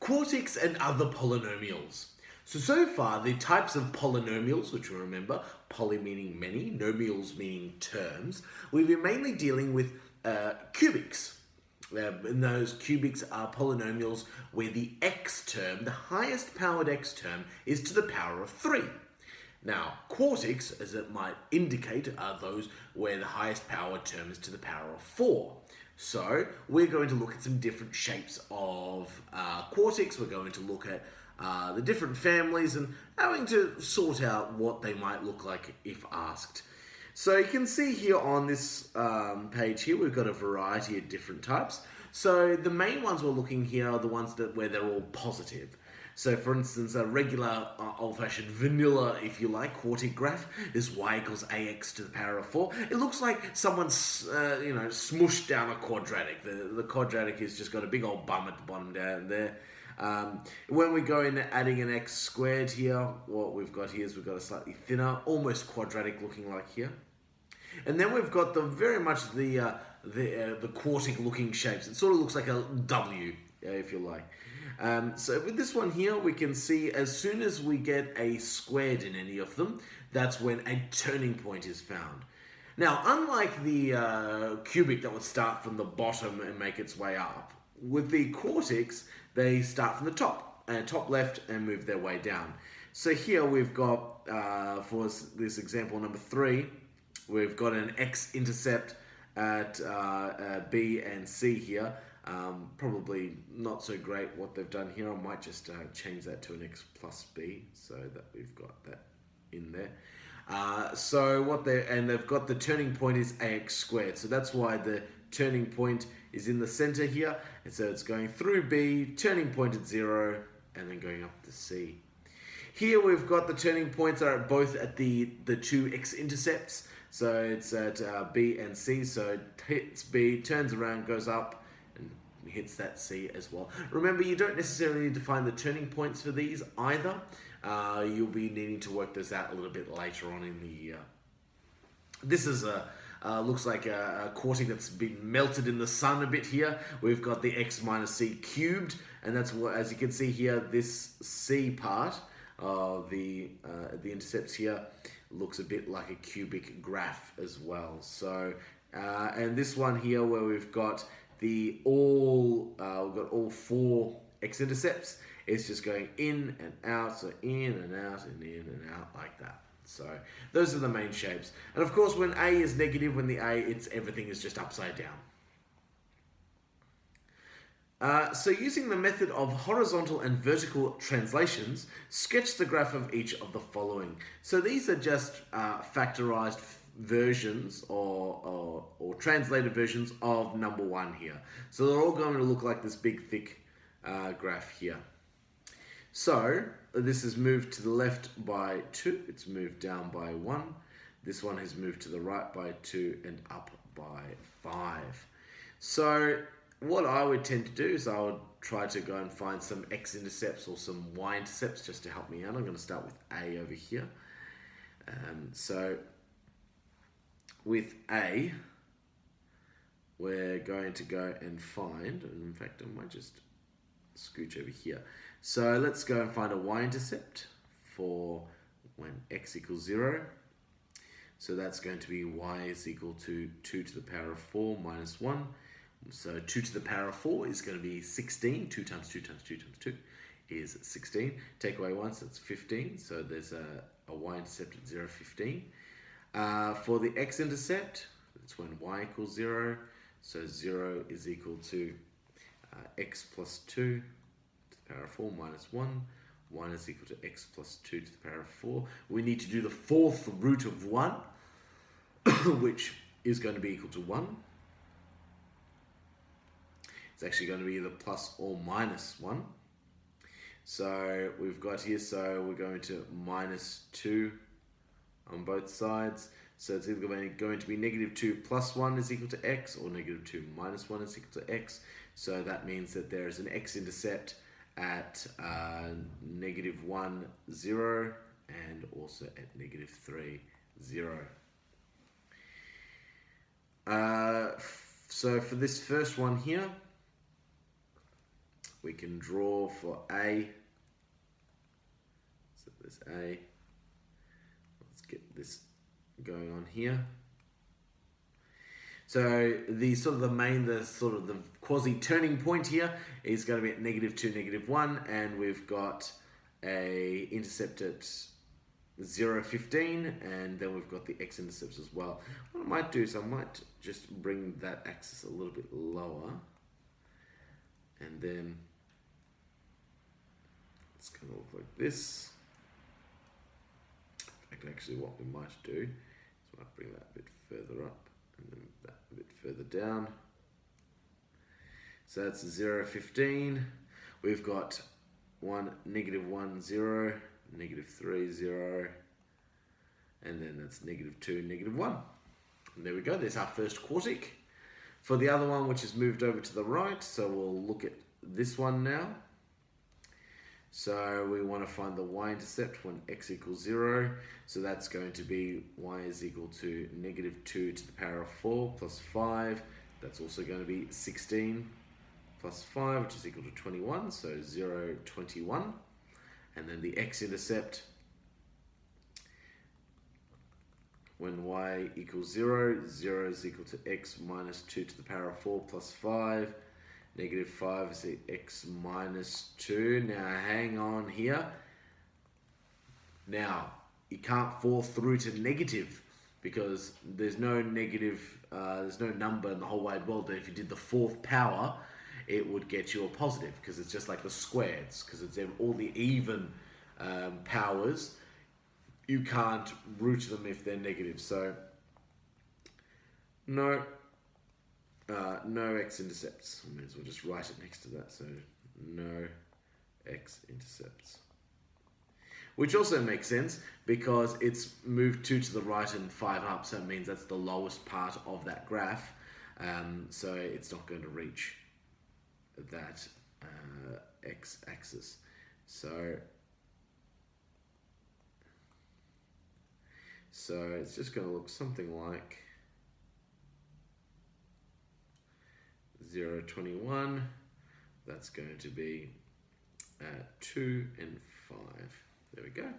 Quartics and other polynomials. So far, the types of polynomials, which we remember, poly meaning many, nomials meaning terms, we've been mainly dealing with cubics. And those cubics are polynomials where the x term, the highest powered x term, is to the power of 3. Now, quartics, as it might indicate, are those where the highest powered term is to the power of 4. So, we're going to look at some different shapes of quartics. We're going to look at the different families and having to sort out what they might look like if asked. So you can see here on this page here, we've got a variety of different types. So the main ones we're looking here are the ones where they're all positive. So for instance, a regular old-fashioned vanilla, if you like, quartic graph is y equals ax to the power of 4. It looks like someone's, smushed down a quadratic. The quadratic has just got a big old bum at the bottom down there. When we go in adding an x squared here, what we've got here is we've got a slightly thinner, almost quadratic looking like here. And then we've got very much the quartic looking shapes. It sort of looks like a W, if you like. So with this one here, we can see as soon as we get a squared in any of them, that's when a turning point is found. Now, unlike the cubic that would start from the bottom and make its way up, with the quartics, they start from the top left and move their way down. So here we've got, for this example number 3, we've got an x-intercept at B and C here. Probably not so great what they've done here. I might just change that to an x plus b so that we've got that in there. They've got the turning point is ax squared. So that's why the turning point is in the center here. And so it's going through B, turning point at 0, and then going up to C. Here we've got the turning points are both at the two x-intercepts. So it's at B and C. So it hits B, turns around, goes up, and hits that C as well. Remember, you don't necessarily need to find the turning points for these either. You'll be needing to work those out a little bit later on in the year. This is looks like a quartic that's been melted in the sun a bit here. We've got the x minus c cubed, and that's what, as you can see here, this c part of the intercepts here looks a bit like a cubic graph as well. So, and this one here where we've got all 4 x-intercepts, it's just going in and out, so in and out and in and out like that. So those are the main shapes. And of course, when A is negative, when the A, everything is just upside down. So using the method of horizontal and vertical translations, sketch the graph of each of the following. So these are just factorized versions or translated versions of number 1 here. So they're all going to look like this big thick graph here. So this is moved to the left by 2, it's moved down by 1, this one has moved to the right by 2 and up by 5. So what I would tend to do is I would try to go and find some x-intercepts or some y-intercepts just to help me out. I'm going to start with A over here. So with A, we're going to go and find, and in fact I might just scooch over here. So let's go and find a y-intercept for when x equals 0. So that's going to be y is equal to 2 to the power of 4 minus 1. So 2 to the power of 4 is going to be 16. 2 times 2 times 2 times 2 is 16. Take away 1, so it's 15. So there's a y-intercept at 0, 15. For the x-intercept, that's when y equals 0. So 0 is equal to x plus 2 to the power of 4 minus 1. 1 is equal to x plus 2 to the power of 4. We need to do the fourth root of 1, which is going to be equal to 1. It's actually going to be either plus or minus 1. So we've got here, so we're going to minus 2 on both sides. So it's either going to be negative 2 plus 1 is equal to x, or negative 2 minus 1 is equal to x. So that means that there is an x-intercept at negative 1, 0, and also at negative 3, 0. So for this first one here, we can draw for A. So there's A. Let's get this going on here. So the quasi turning point here is going to be at -2, -1, and we've got a intercept at 0, 15, and then we've got the x-intercepts as well. What I might do is I might just bring that axis a little bit lower, and then it's going to look like this. Actually, what we might do is we might bring that a bit further up, and then that a bit further down. So that's 0, 15. We've got 1, -1, 0, -3, 0, and then that's -2, -1. And there we go, there's our first quartic. For the other one, which is moved over to the right, so we'll look at this one now. So we want to find the y-intercept when x equals 0. So that's going to be y is equal to -2 to the power of 4 plus 5. That's also going to be 16 plus 5, which is equal to 21. So 0, 21. And then the x-intercept when y equals 0, 0 is equal to x minus 2 to the power of 4 plus 5. -5 is x minus 2. Now hang on here. Now you can't fall through to negative because there's no there's no number in the whole wide world that if you did the 4th power it would get you a positive, because it's just like the squares, because it's all the even powers. You can't root them if they're negative. So no x-intercepts. I may as well just write it next to that. So no x-intercepts. Which also makes sense because it's moved 2 to the right and 5 up, so it means that's the lowest part of that graph. So it's not going to reach that x-axis. So it's just going to look something like 0, 21. That's going to be 2 and 5. There we go.